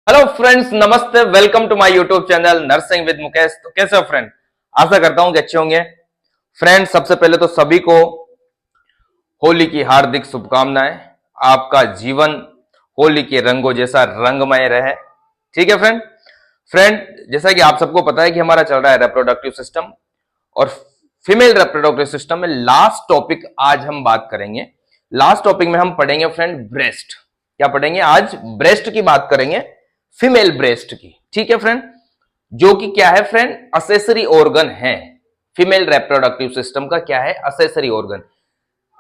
Hello friends, नमस्ते। Welcome to my YouTube channel nursing with Mukesh. तो कैसे हो फ्रेंड? आशा करता हूं कि अच्छे होंगे। फ्रेंड्स, सबसे पहले तो सभी को होली की हार्दिक शुभकामनाएं। आपका जीवन होली के रंगों जैसा रंगमय रहे। ठीक है फ्रेंड। जैसा कि आप सबको पता है कि हमारा चल रहा है रिप्रोडक्टिव सिस्टम, और फीमेल रिप्रोडक्टिव सिस्टम में लास्ट टॉपिक आज हम बात करेंगे। लास्ट टॉपिक में हम पढ़ेंगे फ्रेंड ब्रेस्ट। क्या पढ़ेंगे आज? ब्रेस्ट की बात करेंगे, फीमेल ब्रेस्ट की। ठीक है फ्रेंड, जो कि क्या है फ्रेंड? असेसरी ऑर्गन है। फीमेल रिप्रोडक्टिव सिस्टम का क्या है? Accessory organ.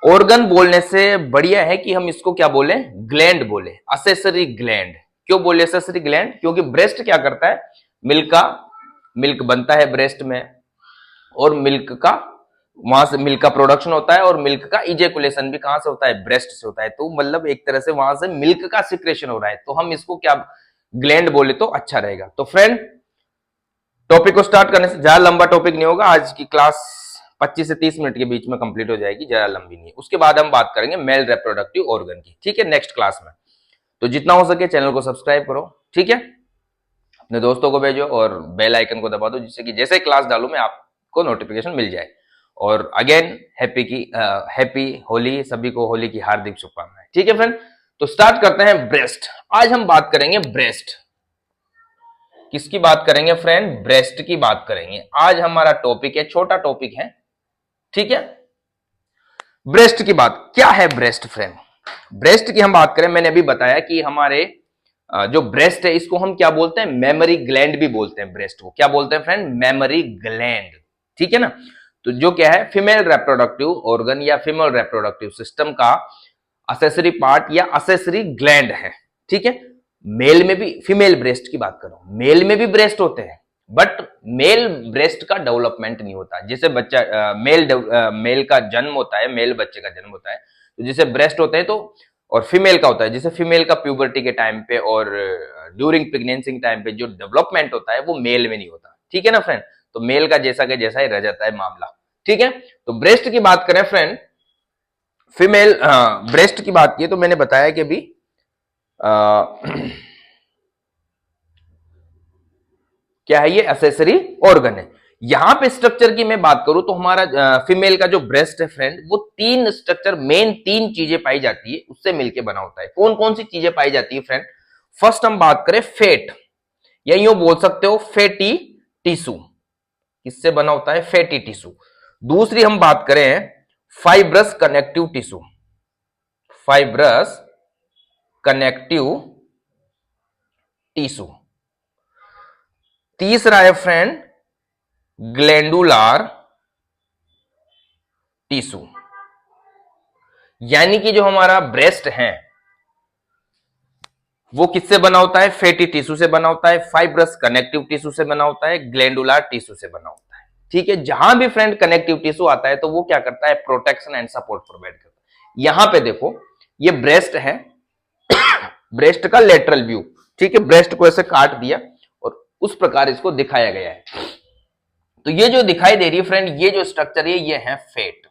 ऑर्गन बोलने से बढ़िया है कि हम इसको क्या बोले? ग्लैंड बोले, असेसरी ग्लैंड। क्यों बोले असेसरी ग्लैंड? क्योंकि ब्रेस्ट क्या करता है? मिल्क बनता है ब्रेस्ट में, और मिल्क का वहां से मिल्क का प्रोडक्शन होता है, और मिल्क का इजेकुलेशन भी कहां से होता है? ब्रेस्ट से होता है। तो मतलब एक तरह से वहां से मिल्क का सिक्रेशन हो रहा है, तो हम इसको क्या ग्लैंड बोले तो अच्छा रहेगा। तो फ्रेंड, टॉपिक को स्टार्ट करने से, ज्यादा लंबा टॉपिक नहीं होगा आज की क्लास, 25 से 30 मिनट के बीच में कंप्लीट हो जाएगी, ज्यादा लंबी नहीं है। उसके बाद हम बात करेंगे मेल रिप्रोडक्टिव ऑर्गन की। ठीक है, नेक्स्ट क्लास में। तो जितना हो सके चैनल को सब्सक्राइब करो। ठीक है, अपने दोस्तों को भेजो और बेल आइकन को दबा दो, जिससे कि जैसे क्लास डालू मैं आपको नोटिफिकेशन मिल जाए। और अगेन हैप्पी होली, सभी को होली की हार्दिक शुभकामनाएं। ठीक है फ्रेंड, तो स्टार्ट करते हैं ब्रेस्ट। आज हम बात करेंगे ब्रेस्ट। किसकी बात करेंगे फ्रेंड? ब्रेस्ट की बात करेंगे। आज हमारा टॉपिक है, छोटा टॉपिक है। ठीक है, ब्रेस्ट की बात। क्या है ब्रेस्ट फ्रेंड? ब्रेस्ट की हम बात करें, मैंने अभी बताया कि हमारे जो ब्रेस्ट है इसको हम क्या बोलते हैं? मेमोरी ग्लैंड भी बोलते हैं। ब्रेस्ट को क्या बोलते हैं फ्रेंड? Memory gland. ठीक है ना। तो जो क्या है? फीमेल रिप्रोडक्टिव ऑर्गन या फीमेल रिप्रोडक्टिव सिस्टम का असेसरी पार्ट या असेसरी ग्लैंड है। ठीक है, मेल में भी, फीमेल ब्रेस्ट की बात करो, मेल में भी ब्रेस्ट होते हैं, बट मेल ब्रेस्ट का डेवलपमेंट नहीं होता। जैसे बच्चा मेल का जन्म होता है, मेल बच्चे का जन्म होता है, तो जैसे ब्रेस्ट होते हैं, तो और फीमेल का होता है, जैसे फीमेल का प्यूबर्टी के टाइम पे और ड्यूरिंग प्रेगनेंसी टाइम पे जो डेवलपमेंट होता है वो मेल में नहीं होता। ठीक है ना फ्रेंड। तो मेल का जैसा के जैसा ही रह जाता है मामला। ठीक है, तो ब्रेस्ट की बात करें फ्रेंड, फीमेल ब्रेस्ट की बात की तो मैंने बताया कि अभी क्या है? ये एसेसरी ऑर्गन है। यहां पे स्ट्रक्चर की मैं बात करूं तो हमारा फीमेल का जो ब्रेस्ट है फ्रेंड, वो तीन स्ट्रक्चर, मेन तीन चीजें पाई जाती है, उससे मिलके बना होता है। कौन कौन सी चीजें पाई जाती है फ्रेंड? फर्स्ट हम बात करें फैट, या यूं बोल सकते हो फैटी टिश्यू। किससे बना होता है? Fatty tissue. दूसरी हम बात करें fibrous connective tissue, fibrous connective tissue. तीसरा है फ्रेंड ग्लैंडुलर टिश्यू। यानी कि जो हमारा ब्रेस्ट है वो किससे बना होता है? फैटी टिश्यू से बना होता है, फाइब्रस कनेक्टिव टिश्यू से बना होता है, ग्लैंडुलर टिश्यू से बना होता है। ठीक है, जहां भी फ्रेंड कनेक्टिव टिश्यू आता है तो वो क्या करता है? प्रोटेक्शन एंड सपोर्ट प्रोवाइड करता है। यहां पे देखो, ये ब्रेस्ट है, ब्रेस्ट का लेटरल व्यू। ठीक है, ब्रेस्ट को ऐसे काट दिया और उस प्रकार इसको दिखाया गया है। तो ये जो दिखाई दे रही है फ्रेंड, ये जो स्ट्रक्चर है ये है फैट।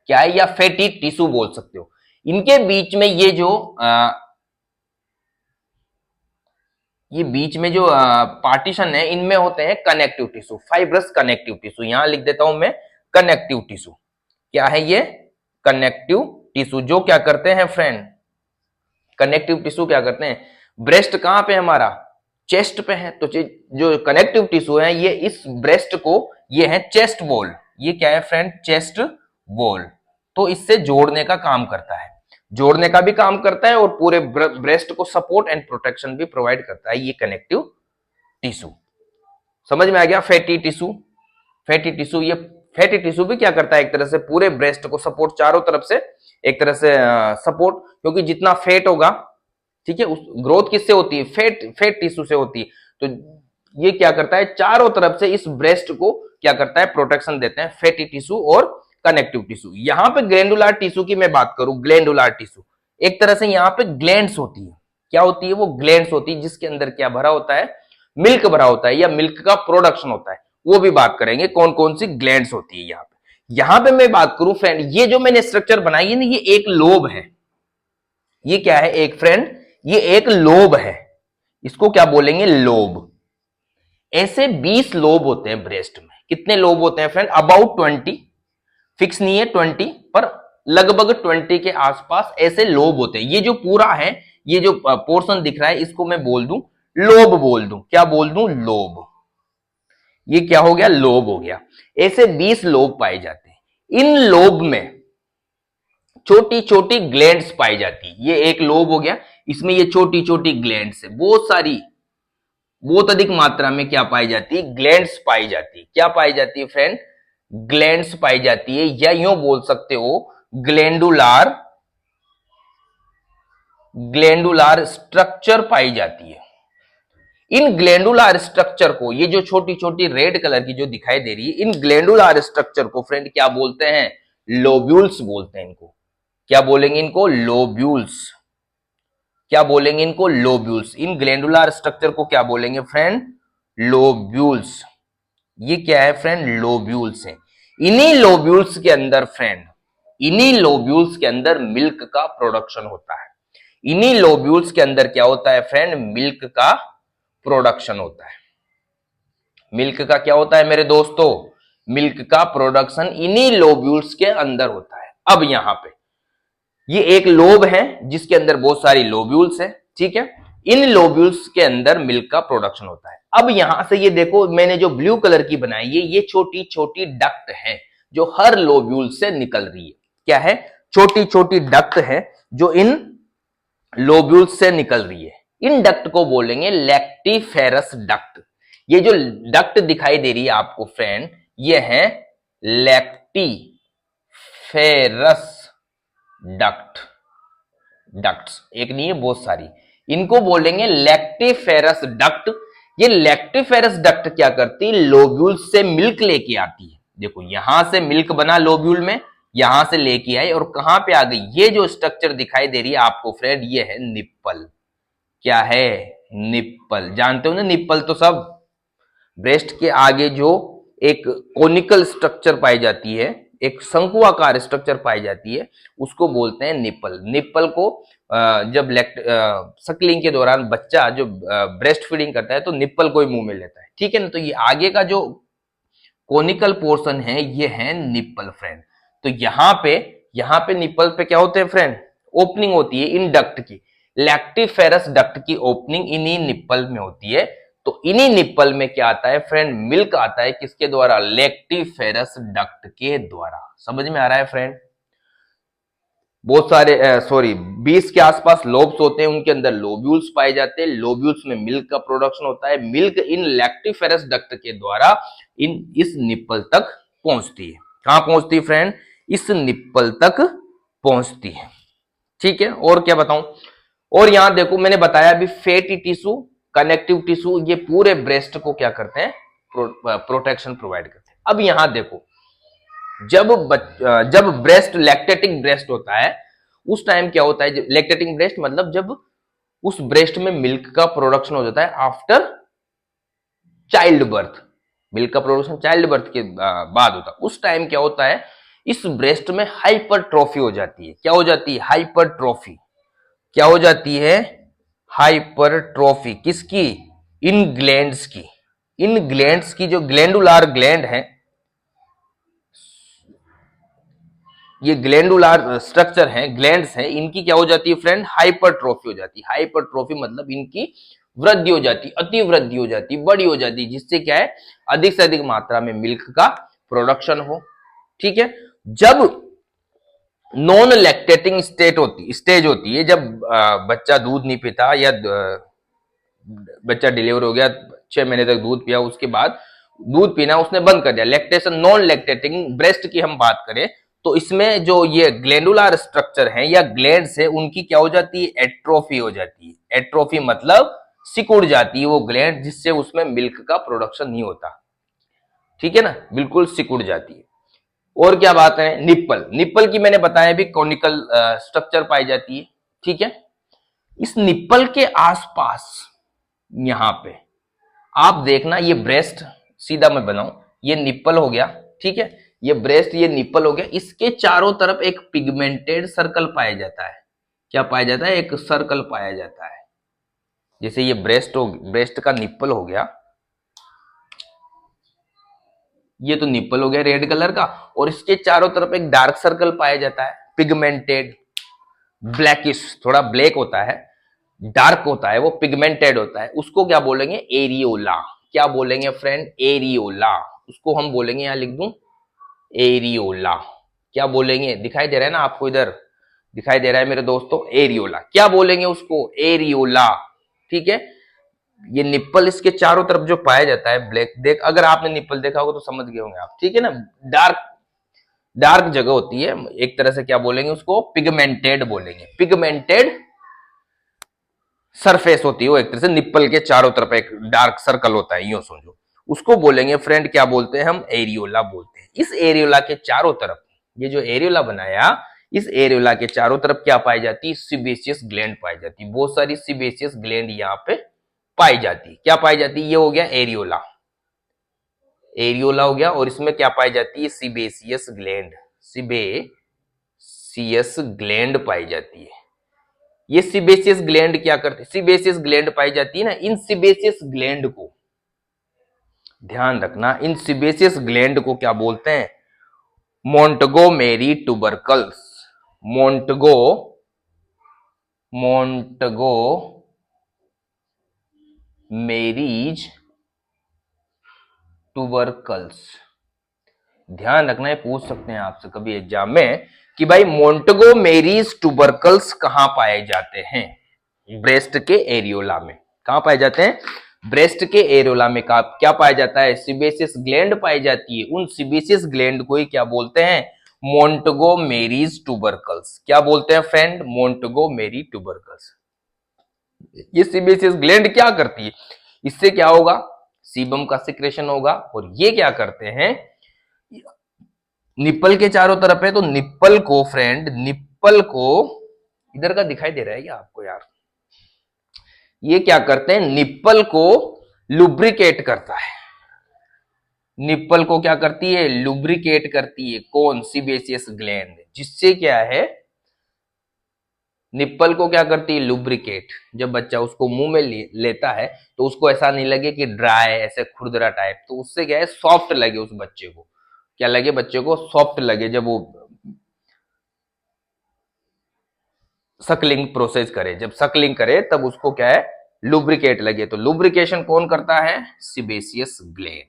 क्या है? या फैटी टिश्यू बोल सकते हो। इनके बीच में ये जो ये बीच में जो पार्टीशन है, इनमें होते हैं connective tissue, fibrous connective tissue. यहां लिख देता हूं मैं कनेक्टिव टिश्यू। क्या है ये? Connective tissue. जो क्या करते हैं फ्रेंड? कनेक्टिव टिश्यू क्या करते हैं? ब्रेस्ट कहां पे हमारा? चेस्ट पे है, तो जो कनेक्टिव टिश्यू है ये इस ब्रेस्ट को, ये है चेस्ट वॉल। ये क्या है फ्रेंड? Chest wall. तो इससे जोड़ने का काम करता है, जोड़ने का भी काम करता है, और पूरे ब्रेस्ट को सपोर्ट एंड प्रोटेक्शन भी प्रोवाइड करता है ये कनेक्टिव टिश्यू। समझ में आ गया? Fatty tissue, fatty tissue. ये फैटी टिश्यू भी क्या करता है? एक तरह से पूरे ब्रेस्ट को सपोर्ट, चारों तरफ से एक तरह से सपोर्ट, क्योंकि जितना फैट होगा, ठीक है, उस ग्रोथ किससे होती है? फैट टिश्यू से होती है। तो ये क्या करता है? चारों तरफ से इस ब्रेस्ट को क्या करता है? प्रोटेक्शन देते हैं फैटी टिश्यू और कनेक्टिव टिश्यू। यहां पे ग्लैंडुलर टिश्यू की मैं बात करूं, ग्लैंडुलर टिश्यू एक तरह से यहां पे ग्लैंड्स होती है। क्या होती है? वो ग्लैंड्स होती है, जिसके अंदर क्या भरा होता है? मिल्क भरा होता है, या मिल्क का प्रोडक्शन होता है। वो भी बात करेंगे कौन कौन सी ग्लैंड्स होती है। यहां पे मैं बात करूं फ्रेंड, ये जो मैंने स्ट्रक्चर बनाई है ना, ये एक लोब है। ये क्या है? एक फ्रेंड, ये एक लोब है। इसको क्या बोलेंगे? लोब। ऐसे 20 लोब होते हैं ब्रेस्ट में। कितने लोब होते हैं फ्रेंड? अबाउट 20, फिक्स नहीं है 20, पर लगभग 20 के आसपास ऐसे लोब होते हैं। ये जो पूरा है, ये जो पोर्शन दिख रहा है, इसको मैं बोल दूं लोब, बोल दूं क्या बोल दूं? लोब। ये क्या हो गया? लोब हो गया। ऐसे 20 लोब पाए जाते हैं। इन लोब में छोटी छोटी ग्लैंड्स पाई जाती है। ये एक लोब हो गया, इसमें ये छोटी छोटी ग्लैंड्स है, बहुत सारी, बहुत अधिक मात्रा में क्या पाई जाती है? ग्लैंड्स पाई जाती है। क्या पाई जाती है फ्रेंड? ग्लैंड्स पाई जाती है, या यूं बोल सकते हो ग्लैंडुलार, ग्लैंडुलार स्ट्रक्चर पाई जाती है। इन ग्लैंडुलार स्ट्रक्चर को, ये जो छोटी छोटी रेड कलर की जो दिखाई दे रही है, इन ग्लैंडुलार स्ट्रक्चर को फ्रेंड क्या बोलते हैं? लोब्यूल्स बोलते हैं इनको। क्या बोलेंगे इनको? लोब्यूल्स। क्या बोलेंगे इनको? लोब्यूल्स। इन ग्लैंडुलर स्ट्रक्चर को क्या बोलेंगे फ्रेंड? लोब्यूल्स। ये क्या है फ्रेंड? लोब्यूल्स है। इन्हीं लोब्यूल्स के अंदर फ्रेंड, इन्हीं लोब्यूल्स के अंदर मिल्क का प्रोडक्शन होता है। इन्हीं लोब्यूल्स के अंदर क्या होता है फ्रेंड? मिल्क का प्रोडक्शन होता है। मिल्क का क्या होता है मेरे दोस्तों? मिल्क का प्रोडक्शन इन्हीं लोब्यूल्स के अंदर होता है। अब यहां पे ये एक लोब है जिसके अंदर बहुत सारी लोब्यूल्स है, ठीक है। इन लोब्यूल्स के अंदर मिल्क का प्रोडक्शन होता है। अब यहां से ये देखो, मैंने जो ब्लू कलर की बनाई है, ये छोटी छोटी डक्ट है जो हर लोब्यूल से निकल रही है। क्या है? छोटी छोटी डक्ट है जो इन लोब्यूल्स से निकल रही है। इन डक्ट को बोलेंगे लैक्टिफेरस डक्ट। ये जो डक्ट दिखाई दे रही है आपको फ्रेंड, ये है लैक्टिफेरस डक्ट। डक्ट्स एक नहीं है, बहुत सारी। इनको बोलेंगे लैक्टिफेरस डक्ट। ये लैक्टिफेरस डक्ट क्या करती है? लोब्यूल से मिल्क लेके आती है। देखो यहां से मिल्क बना लोब्यूल में, यहां से लेके आई और कहां पे आ गई? ये जो स्ट्रक्चर दिखाई दे रही है आपको फ्रेंड, ये है निप्पल। क्या है? निप्पल। जानते हो ना निप्पल तो सब? ब्रेस्ट के आगे जो एक कोनिकल स्ट्रक्चर पाई जाती है, एक शंकुआकार स्ट्रक्चर पाई जाती है, उसको बोलते हैं निप्पल। निप्पल को जब सकलिंग के दौरान बच्चा जो ब्रेस्ट फीडिंग करता है तो निप्पल को ही मुंह में लेता है, ठीक है ना। तो ये आगे का जो कोनिकल पोर्शन है, ये है निप्पल फ्रेंड। तो यहाँ पे निप्पल पे क्या होते हैं फ्रेंड? ओपनिंग होती है इन डक्ट की। लैक्टिफेरस डक्ट की ओपनिंग इन्हीं निप्पल में होती है। तो इन्हीं निप्पल में क्या आता है फ्रेंड? मिल्क आता है। किसके द्वारा? लैक्टिफेरस डक्ट के द्वारा। समझ में आ रहा है फ्रेंड? बहुत सारे 20 के आसपास लोब्स होते हैं, उनके अंदर लोब्यूल्स पाए जाते हैं। लोब्यूल्स में मिल्क का प्रोडक्शन होता है। मिल्क इन लैक्टिफेरस डक्ट के द्वारा इस निप्पल तक पहुंचती है। कहां पहुंचती है फ्रेंड? इस निप्पल तक पहुंचती है, ठीक है। और क्या बताऊं? और यहां देखो, मैंने बताया अभी फैटी टिश्यू, कनेक्टिव टिश्यू, ये पूरे ब्रेस्ट को क्या करते हैं? प्रोटेक्शन प्रोवाइड करते हैं। अब यहां देखो, जब ब्रेस्ट लैक्टेटिंग ब्रेस्ट होता है, उस टाइम क्या होता है? लैक्टेटिंग ब्रेस्ट मतलब जब उस ब्रेस्ट में मिल्क का प्रोडक्शन हो जाता है आफ्टर चाइल्ड बर्थ। मिल्क का प्रोडक्शन चाइल्ड बर्थ के बाद होता है। उस टाइम क्या होता है? इस ब्रेस्ट में हाइपरट्रॉफी हो जाती है। क्या हो जाती है? हाइपरट्रॉफी। क्या हो जाती है? हाइपरट्रॉफी। किसकी? इन ग्लैंड्स की। इन ग्लैंड्स की, जो ग्लैंडुलार ग्लैंड है, ये ग्लैंडुलार स्ट्रक्चर है, ग्लैंड्स है, इनकी क्या हो जाती है फ्रेंड? हाइपरट्रॉफी हो जाती है। हाइपरट्रॉफी मतलब इनकी वृद्धि हो जाती, अति वृद्धि हो जाती, बड़ी हो जाती, जिससे क्या है? अधिक से अधिक मात्रा में मिल्क का प्रोडक्शन हो, ठीक है। जब नॉन लैक्टेटिंग स्टेज होती है, जब बच्चा दूध नहीं पीता, या बच्चा डिलीवर हो गया, 6 महीने तक दूध पिया, उसके बाद दूध पीना उसने बंद कर दिया, लैक्टेशन, नॉन लैक्टेटिंग ब्रेस्ट की हम बात करें, तो इसमें जो ये ग्लैंडुलर स्ट्रक्चर है या ग्लैंड्स है, उनकी क्या हो जाती है? एट्रोफी हो जाती है। एट्रोफी मतलब सिकुड़ जाती है वो ग्लैंड, जिससे उसमें मिल्क का प्रोडक्शन नहीं होता, ठीक है ना, बिल्कुल सिकुड़ जाती है। और क्या बात है? निप्पल। निप्पल की मैंने बताया भी कॉनिकल स्ट्रक्चर पाई जाती है, ठीक है। इस निप्पल के आसपास यहां पे आप देखना, ये ब्रेस्ट सीधा मैं बनाऊं, ये निप्पल हो गया, ठीक है। ये ब्रेस्ट, ये निप्पल हो गया। इसके चारों तरफ एक पिगमेंटेड सर्कल पाया जाता है। क्या पाया जाता है? एक सर्कल पाया जाता है। जैसे ये ब्रेस्ट का निप्पल हो गया, ये तो निप्पल हो गया रेड कलर का, और इसके चारों तरफ एक डार्क सर्कल पाया जाता है, पिगमेंटेड, ब्लैकिश, थोड़ा ब्लैक होता है, डार्क होता है, वो पिगमेंटेड होता है, उसको क्या बोलेंगे? एरियोला। क्या बोलेंगे फ्रेंड? एरियोला। उसको हम बोलेंगे, यहां लिख दूं, एरियोला। क्या बोलेंगे? दिखाई दे रहा है ना आपको, इधर दिखाई दे रहा है मेरे दोस्तों, एरियोला। क्या बोलेंगे उसको? एरियोला। ठीक है। ये निप्पल इसके चारों तरफ जो पाया जाता है ब्लैक, देख अगर आपने निप्पल देखा होगा तो समझ गए होंगे आप, ठीक है ना। डार्क डार्क जगह होती है, एक तरह से क्या बोलेंगे उसको? पिगमेंटेड बोलेंगे। पिगमेंटेड सरफेस होती है वो, एक तरह से निप्पल के चारों तरफ एक डार्क सर्कल होता है, यूं समझो। उसको बोलेंगे फ्रेंड, क्या बोलते हैं हम? एरियोला बोलते हैं। इस एरियोला के चारों तरफ, ये जो एरियोला बनाया, इस एरियोला के चारों तरफ क्या पाई जाती है? सीबेसियस ग्लैंड पाई जाती है। बहुत सारी सीबेसियस ग्लैंड यहाँ पे पाई जाती है। क्या पाई जाती है? ये हो गया एरियोला, एरियोला हो गया, और इसमें क्या पाई जाती है? सीबेसियस ग्लैंड, सीबेसियस ग्लैंड पाई जाती है। ये सीबेसियस ग्लैंड क्या करते हैं? सीबेसियस ग्लैंड पाई जाती है ना, इन सीबेसियस ग्लैंड को ध्यान रखना, इन सीबेसियस ग्लैंड को क्या बोलते हैं? Montgomery tubercles. मोंटगो मोंटगो मेरीज ट्यूबरकल्स। ध्यान रखना है, पूछ सकते हैं आपसे कभी एग्जाम में कि भाई मोंटगो मेरीज ट्यूबरकल्स कहां पाए जाते हैं? ब्रेस्ट के एरियोला में। कहां पाए जाते हैं? ब्रेस्ट के एरियोला में। क्या पाया जाता है? सीबेसियस ग्लैंड पाई जाती है। उन सीबेसियस ग्लैंड को ही क्या बोलते हैं? मोंटगोमेरीज ट्यूबरकल्स। क्या बोलते हैं फ्रेंड? Montgomery tubercles. ये सीबेसियस ग्लैंड क्या करती है? इससे क्या होगा? सीबम का सिक्रेशन होगा, और ये क्या करते हैं? निप्पल के चारों तरफ है, तो निप्पल को फ्रेंड, निप्पल को, इधर का दिखाई दे रहा है क्या आपको यार? ये क्या करते हैं? निप्पल को लुब्रिकेट करता है। निप्पल को क्या करती है? लुब्रिकेट करती है। कौन? Sebaceous gland. जिससे क्या है, निप्पल को क्या करती है? लुब्रिकेट। जब बच्चा उसको मुंह में लेता है तो उसको ऐसा नहीं लगे कि ड्राई, ऐसे खुरदरा टाइप, तो उससे क्या है? सॉफ्ट लगे उस बच्चे को। क्या लगे? बच्चे को सॉफ्ट लगे जब वो सकलिंग प्रोसेस करे, जब सकलिंग करे तब उसको क्या है? लुब्रिकेट लगे। तो लुब्रिकेशन कौन करता है? Sebaceous gland.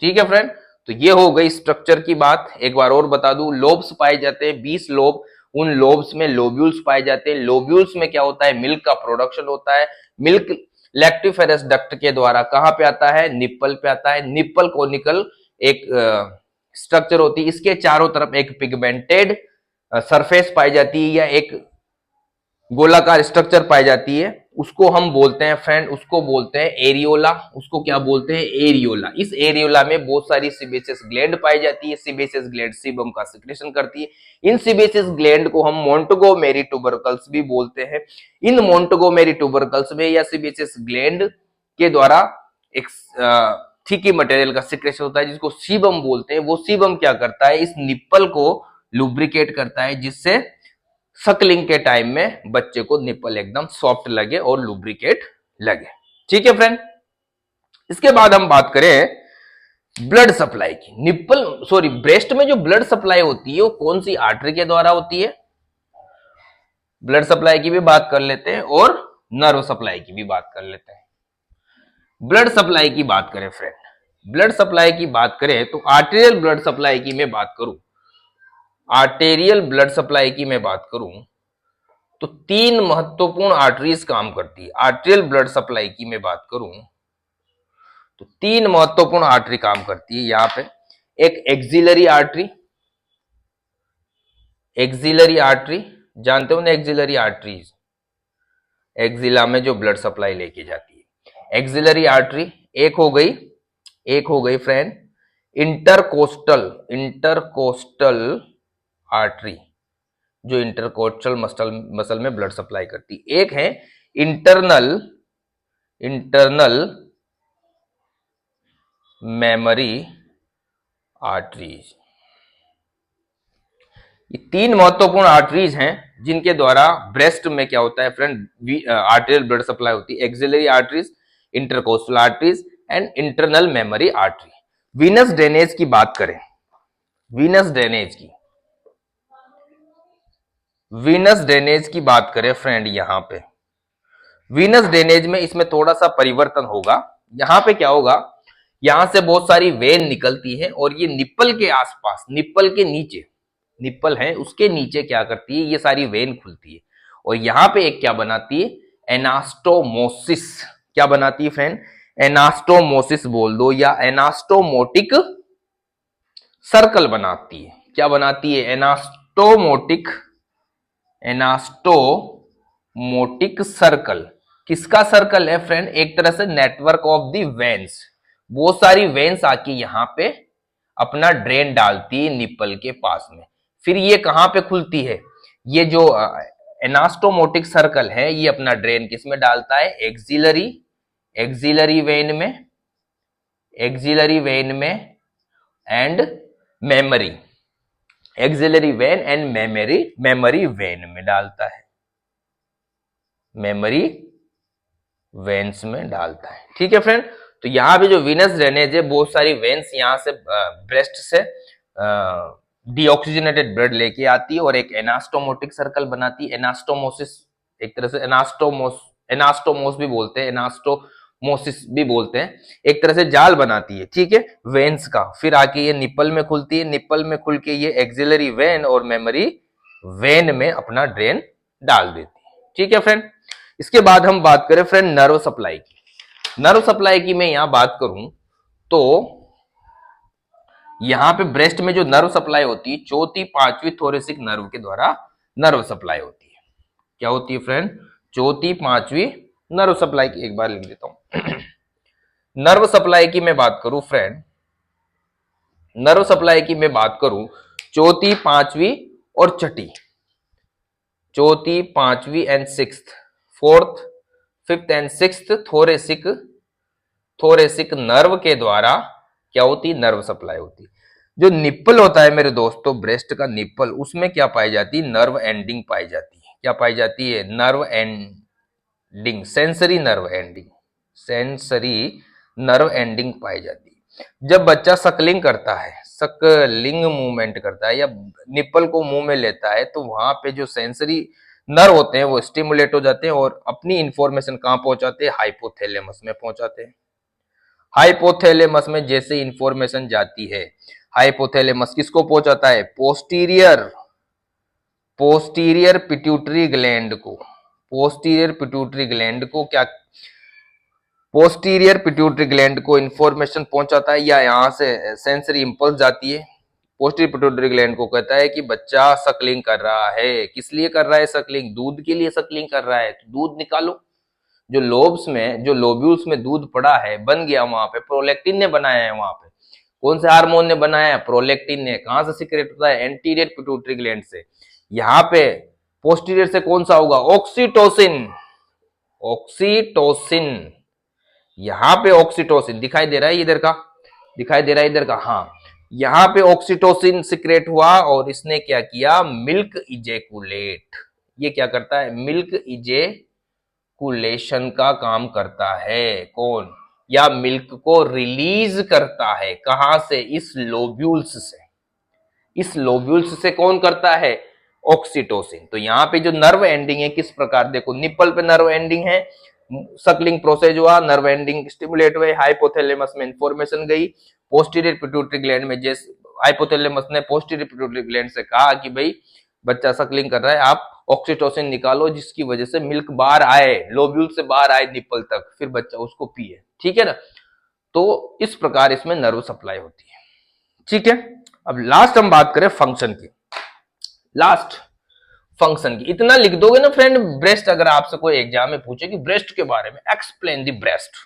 ठीक है फ्रेंड, तो ये हो गई स्ट्रक्चर की बात। एक बार और बता दूं, लोब्स पाए जाते हैं 20 लोब। उन लोब्स में लोब्यूल्स पाए जाते हैं। लोब्यूल्स में क्या होता है? मिल्क का प्रोडक्शन होता है। मिल्क लैक्टिफेरस डक्ट के द्वारा कहां पे आता है? निप्पल पे आता है। निप्पल कोनिकल एक स्ट्रक्चर होती है, इसके चारों तरफ एक पिगमेंटेड सरफेस पाई जाती है, या एक गोलाकार स्ट्रक्चर पाई जाती है। उसको हम बोलते हैं फ्रेंड, उसको बोलते हैं एरियोला। उसको क्या बोलते हैं? एरियोला। इस एरियोला में बहुत सारी सीबेसियस ग्लैंड पाई जाती है। सीबेसियस ग्लैंड सीबम का सिक्रेशन करती है। इन सीबेसियस ग्लैंड को हम मोंटगोमेरी ट्यूबरकल्स भी बोलते हैं। इन मोंटगोमेरी ट्यूबरकल्स में या सीबेसियस ग्लैंड के द्वारा एक थिकी मटेरियल का सिक्रेशन होता है, जिसको सीबम बोलते हैं। वो सीबम क्या करता है? इस निप्पल को लुब्रिकेट करता है, जिससे सकलिंग के टाइम में बच्चे को निप्पल एकदम सॉफ्ट लगे और लुब्रिकेट लगे। ठीक है फ्रेंड, इसके बाद हम बात करें ब्लड सप्लाई की। निप्पल सॉरी ब्रेस्ट में जो ब्लड सप्लाई होती है वो कौन सी आर्टरी के द्वारा होती है? ब्लड सप्लाई की भी बात कर लेते हैं और नर्व सप्लाई की भी बात कर लेते हैं। ब्लड सप्लाई की बात करें फ्रेंड, ब्लड सप्लाई की बात करें तो आर्टेरियल ब्लड सप्लाई की मैं बात करूं, आर्टेरियल ब्लड सप्लाई की मैं बात करूं तो तीन महत्वपूर्ण आर्टरीज काम करती है। आर्टेरियल ब्लड सप्लाई की मैं बात करूं तो तीन महत्वपूर्ण आर्टरी काम करती है यहां पे। एक एक्सिलरी आर्टरी, एक्सिलरी आर्टरी जानते हो ना, एक्सिलरी आर्टरीज, एक्सिला में जो ब्लड सप्लाई लेके जाती है एक्सिलरी आर्टरी। एक हो गई, एक हो गई फ्रेंड इंटरकोस्टल, इंटरकोस्टल आर्टरी, जो इंटरकोस्टल मसल में ब्लड सप्लाई करती। एक है इंटरनल, इंटरनल मेमोरी आर्टरीज। ये तीन महत्वपूर्ण आर्टरीज हैं जिनके द्वारा ब्रेस्ट में क्या होता है फ्रेंड, आर्टेरियल ब्लड सप्लाई होती है, axillary arteries, intercostal arteries and internal memory artery. Venus drainage की बात करें, वीनस ड्रेनेज की, वीनस ड्रेनेज की बात करें फ्रेंड, यहां पे वीनस ड्रेनेज में इसमें थोड़ा सा परिवर्तन होगा। यहां पे क्या होगा, यहां से बहुत सारी वेन निकलती है और ये निप्पल के आसपास, निप्पल के नीचे, निप्पल है उसके नीचे क्या करती है, ये सारी वेन खुलती है और यहां पे एक क्या बनाती है, एनास्टोमोसिस। क्या बनाती है फ्रेंड, एनास्टोमोसिस बोल दो या एनास्टोमोटिक सर्कल बनाती है। क्या बनाती है, एनास्टोमोटिक, एनास्टोमोटिक सर्कल। किसका सर्कल है फ्रेंड, एक तरह से नेटवर्क ऑफ दी वेन्स। बहुत सारी वेन्स आके यहां पे अपना ड्रेन डालती है निप्पल के पास में। फिर ये कहां पे खुलती है, ये जो एनास्टोमोटिक सर्कल है ये अपना ड्रेन किस में डालता है, एक्सिलरी, एक्सिलरी वेन में, एक्सिलरी वेन में and memory, axillary vein and memory, memory when में डालता है, मेमोरी वेन्स में डालता है। ठीक है फ्रेंड, तो यहां पे जो वीनस ड्रेनेज है, बहुत सारी वेन्स यहां से ब्रेस्ट से डीऑक्सीजनेटेड ब्लड लेके आती है और एक एनास्टोमोटिक सर्कल बनाती है। एनास्टोमोसिस, एक तरह से एनास्टोमोस भी बोलते हैं, एनास्टोमोसिस भी बोलते हैं, एक तरह से जाल बनाती है, ठीक है, वेन्स का। फिर आके ये निप्पल में खुलती है, निप्पल में खुल के ये एक्सिलरी वेन और मेमोरी वेन में अपना ड्रेन डाल देती है। ठीक है फ्रेंड, इसके बाद हम बात करें फ्रेंड नर्व सप्लाई की। नर्व सप्लाई की मैं यहां बात करूं तो यहां पे ब्रेस्ट में जो नर्व सप्लाई होती है, चौथी पांचवी थोरेसिक नर्व के द्वारा नर्व सप्लाई होती है। क्या होती है फ्रेंड, चौथी पांचवी नर्व सप्लाई की, एक बार लिख देता हूं। नर्व सप्लाई की मैं बात करूं फ्रेंड, नर्व सप्लाई की मैं बात करूं, चौथी पांचवी और छठी, चौथी पांचवी and sixth, fourth fifth and sixth thoracic, thoracic nerve के द्वारा क्या होती है, नर्व सप्लाई होती है। जो निप्पल होता है मेरे दोस्तों, ब्रेस्ट का निप्पल, उसमें क्या पाई जाती है, नर्व एंडिंग पाई जाती है। क्या पाई जाती है, nerve ending, sensory nerve ending, sensory nerve ending पाई जाती है। जब बच्चा सकलिंग करता है, सकलिंग मूवमेंट करता है या निप्पल को मुंह में लेता है, तो वहां पे जो सेंसरी नर्व होते हैं वो स्टिमुलेट हो जाते हैं और अपनी इंफॉर्मेशन कहां पहुंचाते हैं, हाइपोथैलेमस में पहुंचाते हैं। हाइपोथैलेमस में जैसे इंफॉर्मेशन जाती है, हाइपोथैलेमस किसको पहुंचाता है, पोस्टीरियर, पोस्टीरियर पिट्यूटरी ग्लैंड को, पोस्टीरियर पिट्यूटरी ग्लैंड को क्या, पोस्टीरियर पिट्यूटरी ग्लैंड को इंफॉर्मेशन पहुंचाता है या यहां से सेंसरी इंपल्स जाती है। पोस्टीरियर पिट्यूटरी ग्लैंड को कहता है कि बच्चा सकलिंग कर रहा है। किस लिए कर रहा है सकलिंग, दूध के लिए सकलिंग कर रहा है, तो दूध निकालो। जो लोब्स में, जो लोब्यूल्स में दूध पड़ा है, बन गया वहां पे, प्रोलैक्टिन ने बनाया है वहां पे। कौन से हार्मोन ने बनाया है, प्रोलैक्टिन ने। कहां से सीक्रेट होता है, एंटीरियर पिट्यूटरी ग्लैंड से। यहाँ पे पोस्टीरियर से कौन सा होगा, ऑक्सीटोसिन, ऑक्सीटोसिन। यहां पे ऑक्सीटोसिन दिखाई दे रहा है, इधर का दिखाई दे रहा है, इधर का, हाँ, यहां पे ऑक्सीटोसिन सिक्रेट हुआ और इसने क्या किया, मिल्क इजेकुलेट। ये क्या करता है, मिल्क इजेकुलेशन का काम करता है। कौन, या मिल्क को रिलीज करता है, कहां से, इस लोब्यूल्स से। इस लोब्यूल्स से कौन करता है, ऑक्सीटोसिन। तो यहाँ पे जो नर्व एंडिंग है किस प्रकार, देखो निप्पल पे नर्व एंडिंग है, सकलिंग प्रोसेस हुआ, नर्व एंडिंग स्टिमुलेट हुए, हाइपोथैलेमस में इंफॉर्मेशन गई, पोस्टीरियर पिट्यूटरी ग्लैंड में, जैसे हाइपोथैलेमस ने पोस्टीरियर पिट्यूटरी ग्लैंड से कहा कि भाई बच्चा सकलिंग कर रहा है, आप ऑक्सीटोसिन निकालो जिसकी वजह से मिल्क बाहर आए, लोब्यूल से बाहर आए निप्पल तक, फिर बच्चा उसको पिए। ठीक है ना, तो इस प्रकार इसमें नर्व सप्लाई होती है। ठीक है, अब लास्ट हम बात करें फंक्शन की, लास्ट फंक्शन की। इतना लिख दोगे ना फ्रेंड, ब्रेस्ट अगर आपसे कोई एग्जाम में पूछे कि ब्रेस्ट के बारे में एक्सप्लेन दी ब्रेस्ट,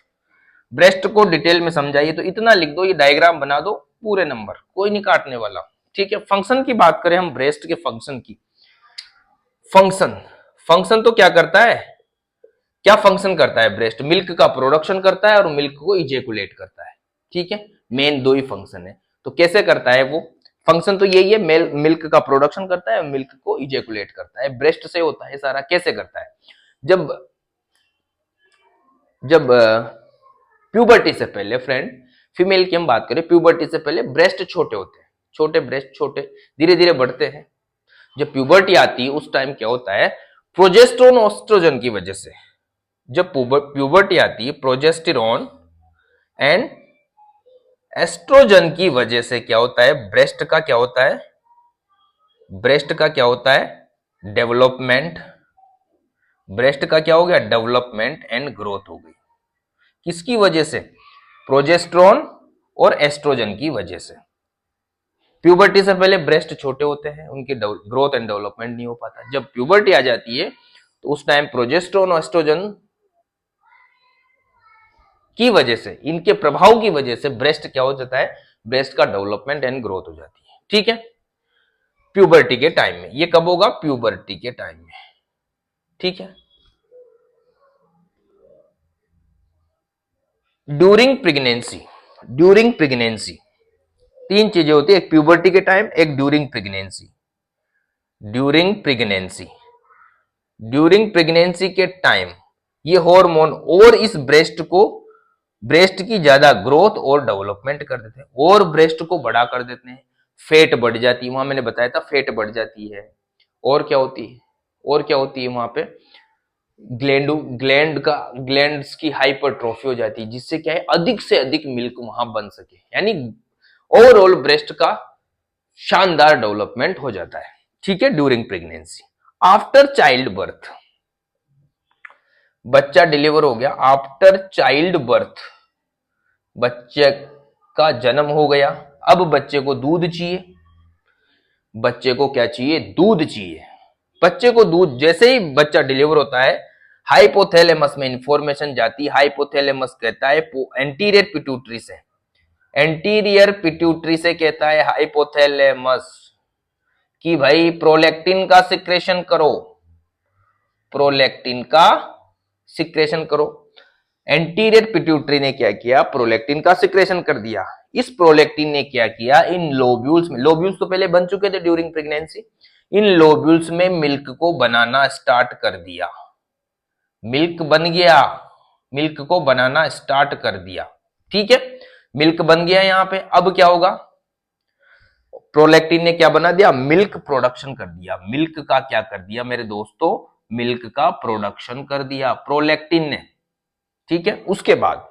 ब्रेस्ट को डिटेल में समझाइए, तो इतना लिख दो, ये डायग्राम बना दो, पूरे नंबर, कोई नहीं काटने वाला। ठीक है, फंक्शन की बात करें हम, ब्रेस्ट के फंक्शन की। फंक्शन, फंक्शन तो क्या करता है, क्या फंक्शन करता है ब्रेस्ट, मिल्क का प्रोडक्शन करता है और मिल्क को इजेकुलेट करता है। ठीक है, मेन दो ही फंक्शन है। तो कैसे करता है वो, फंक्शन तो यही है, मेल मिल्क का प्रोडक्शन करता है, मिल्क को इजेकुलेट करता है, ब्रेस्ट से होता है सारा। कैसे करता है? जब जब प्यूबर्टी से पहले फ्रेंड, फीमेल की हम बात करें, प्यूबर्टी से पहले ब्रेस्ट छोटे होते हैं, छोटे ब्रेस्ट, छोटे धीरे धीरे बढ़ते हैं। जब प्यूबर्टी आती है उस टाइम क्या होता है, प्रोजेस्टेरोन एस्ट्रोजन की वजह से, जब प्यूबर्टी आती है प्रोजेस्टेरोन एंड एस्ट्रोजन की वजह से क्या होता है, ब्रेस्ट का क्या होता है, ब्रेस्ट का क्या होता है, डेवलपमेंट। ब्रेस्ट का क्या हो गया, डेवलपमेंट एंड ग्रोथ हो गई। किसकी वजह से? प्रोजेस्टेरोन और एस्ट्रोजन की वजह से। प्यूबर्टी से पहले ब्रेस्ट छोटे होते हैं, उनकी ग्रोथ एंड डेवलपमेंट नहीं हो पाता। जब प्यूबर्टी आ जाती है तो उस टाइम प्रोजेस्टेरोन और एस्ट्रोजन की वजह से, इनके प्रभाव की वजह से ब्रेस्ट क्या हो जाता है, ब्रेस्ट का डेवलपमेंट एंड ग्रोथ हो जाती है। ठीक है, प्यूबर्टी के टाइम में। ये कब होगा? प्यूबर्टी के टाइम में। ठीक है। ड्यूरिंग प्रेगनेंसी, ड्यूरिंग प्रेगनेंसी तीन चीजें होती है, एक प्यूबर्टी के टाइम, एक during pregnancy. During pregnancy, during pregnancy के टाइम ये हार्मोन और इस ब्रेस्ट को, ब्रेस्ट की ज्यादा ग्रोथ और डेवलपमेंट कर देते हैं और ब्रेस्ट को बड़ा कर देते हैं। फैट बढ़ जाती है, वहां मैंने बताया था फैट बढ़ जाती है। और क्या होती है, और क्या होती है वहां पे, ग्लैंड्स की हाइपरट्रोफी हो जाती है, जिससे क्या है, अधिक से अधिक मिल्क वहां बन सके, यानी ओवरऑल ब्रेस्ट का शानदार डेवलपमेंट हो जाता है। ठीक है, during pregnancy. After child birth, बच्चा डिलीवर हो गया, आफ्टर चाइल्ड बर्थ, बच्चे का जन्म हो गया, अब बच्चे को दूध चाहिए। बच्चे को क्या चाहिए? दूध चाहिए। बच्चे को दूध, जैसे ही बच्चा डिलीवर होता है, हाइपोथैलेमस में इंफॉर्मेशन जाती है। हाइपोथैलेमस कहता है एंटीरियर पिट्यूटरी से, एंटीरियर पिट्यूटरी से कहता है हाइपोथैलेमस कि भाई प्रोलैक्टिन का सिक्रेशन करो, प्रोलैक्टिन का सिक्रेशन करो। एंटीरियर पिट्यूटरी ने क्या किया, प्रोलैक्टिन का सिक्रेशन कर दिया। इस प्रोलैक्टिन ने क्या किया, इन लोब्यूल्स में, लोब्यूल्स तो पहले बन चुके थे ड्यूरिंग प्रेगनेंसी, इन लोब्यूल्स में मिल्क को बनाना स्टार्ट कर दिया। मिल्क बन गया, मिल्क को बनाना स्टार्ट कर दिया। ठीक है, मिल्क बन गया यहां पे। अब क्या होगा, प्रोलैक्टिन ने क्या बना दिया, मिल्क प्रोडक्शन कर दिया। मिल्क का क्या कर दिया मेरे दोस्तों, मिल्क का प्रोडक्शन कर दिया प्रोलैक्टिन ने। ठीक है, उसके बाद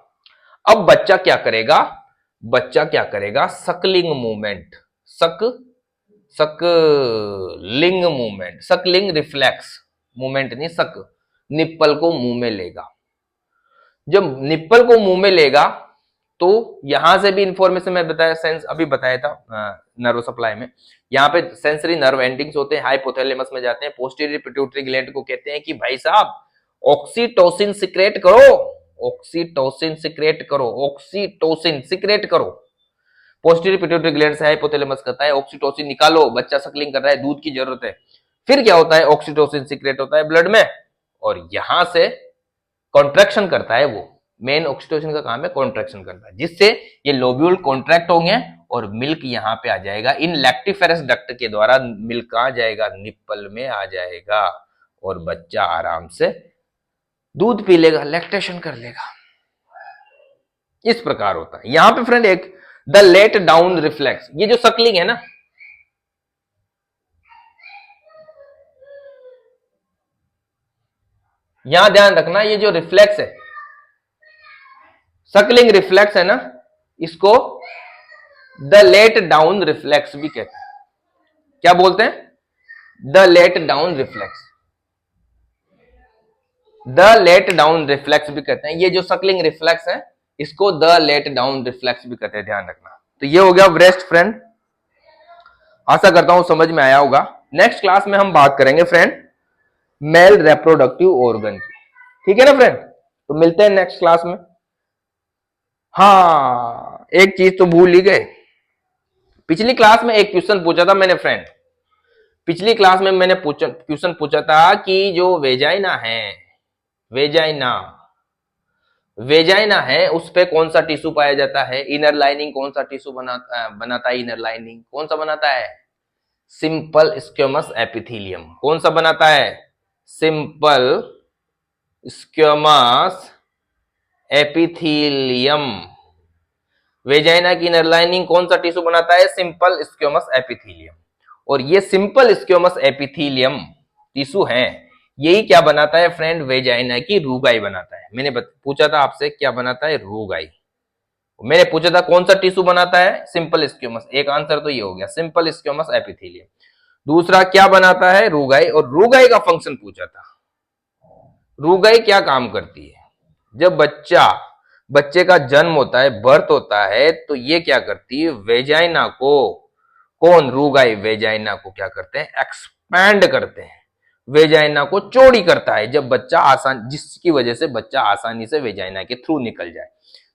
अब बच्चा क्या करेगा, बच्चा क्या करेगा, Suckling movement, Suckling movement, Suckling reflex movement नहीं, निप्पल को मुंह में लेगा। जब निप्पल को मुंह में लेगा तो यहां से भी इंफॉर्मेशन मैं बताया, सेंस अभी बताया था नर्व सप्लाई में, यहां पे सेंसरी नर्व एंडिंग्स होते हैं, हाइपोथैलेमस में जाते हैं, पोस्टीरियर पिट्यूटरी ग्लैंड को कहते हैं कि भाई साहब ऑक्सीटोसिन सिक्रेट करो, ऑक्सीटोसिन सिक्रेट करो, ऑक्सीटोसिन सिक्रेट करो। पोस्टीरियर पिट्यूटरी ग्लैंड से हाइपोथैलेमस कहता है ऑक्सीटोसिन निकालो, बच्चा सकलिंग कर रहा है, दूध की जरूरत है। फिर क्या होता है, ऑक्सीटोसिन सिक्रेट होता है ब्लड में और यहां से कॉन्ट्रैक्शन करता है। वो मेन ऑक्सीटोसिन का काम है कॉन्ट्रैक्शन करना, जिससे ये लोब्यूल कॉन्ट्रैक्ट होंगे और मिल्क यहां पे आ जाएगा। इन लैक्टिफेरस डक्ट के द्वारा मिल्क आ जाएगा, निप्पल में आ जाएगा और बच्चा आराम से दूध पी लेगा, लैक्टेशन कर लेगा। इस प्रकार होता है। यहां पे फ्रेंड एक द लेट डाउन रिफ्लेक्स, ये जो सकलिंग है ना, यहां ध्यान रखना, ये जो रिफ्लेक्स है, सकलिंग रिफ्लेक्स है ना, इसको द लेट डाउन रिफ्लेक्स भी कहते हैं। क्या बोलते हैं? The let down reflex, the let down reflex भी कहते हैं। ये जो सकलिंग रिफ्लेक्स है इसको द लेट डाउन रिफ्लेक्स भी कहते हैं, ध्यान रखना। तो ये हो गया ब्रेस्ट फ्रेंड, आशा करता हूं समझ में आया होगा। नेक्स्ट क्लास में हम बात करेंगे फ्रेंड मेल रिप्रोडक्टिव ऑर्गन की। ठीक है ना फ्रेंड, तो मिलते हैं नेक्स्ट क्लास में। हाँ, एक चीज तो भूल ही गए, पिछली क्लास में एक क्वेश्चन पूछा था मैंने फ्रेंड, पिछली क्लास में मैंने क्वेश्चन पूछा था कि जो वेजाइना है, वेजाइना, वेजाइना है उस पे कौन सा टिश्यू पाया जाता है? इनर लाइनिंग कौन सा टिश्यू बनाता है? इनर लाइनिंग कौन सा बनाता है? Simple squamous epithelium. कौन सा बनाता है? Simple squamous epithelium. वेजाइना की इनर लाइनिंग कौन सा टिश्यू बनाता है? Simple squamous epithelium. और ये सिंपल स्क्वेमस एपिथेलियम टिश्यू है, यही क्या बनाता है फ्रेंड? वेजाइना की रूगाई बनाता है। मैंने पूछा था आपसे क्या बनाता है? रूगाई। मैंने पूछा था कौन सा टिश्यू बनाता है? Simple squamous. एक आंसर तो ये हो गया, सिंपल स्क्वेमस एपिथेलियम। दूसरा क्या बनाता है? रूगाई। और रूगाई का फंक्शन पूछा था। रूगाई क्या काम करती है? जब बच्चे का जन्म होता है, बर्थ होता है, तो ये क्या करती है? वेजाइना को, कौन? रूगाई वेजाइना को क्या करते हैं? एक्सपैंड करते हैं, वेजाइना को चौड़ी करता है जब बच्चा आसान, जिसकी वजह से बच्चा आसानी से वेजाइना के थ्रू निकल जाए।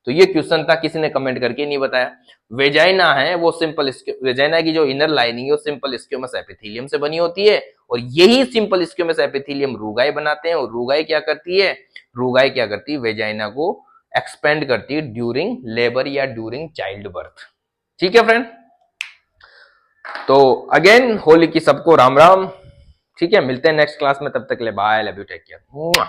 तो ये क्वेश्चन था, किसी ने कमेंट करके नहीं बताया। वेजाइना है वो सिंपल, वेजाइना की जो इनर लाइनिंग है वो सिंपल स्क्वेमस एपिथेलियम से बनी होती है, और यही सिंपल स्क्वेमस एपिथेलियम रूगाई बनाते हैं। और रूगाई क्या करती है? रूगाई क्या करती है? वेजाइना को एक्सपेंड करती है ड्यूरिंग लेबर या ड्यूरिंग चाइल्ड बर्थ। ठीक है फ्रेंड, तो अगेन होली की सबको राम राम। ठीक है, मिलते हैं नेक्स्ट क्लास में, तब तक ले bye, love you, take care.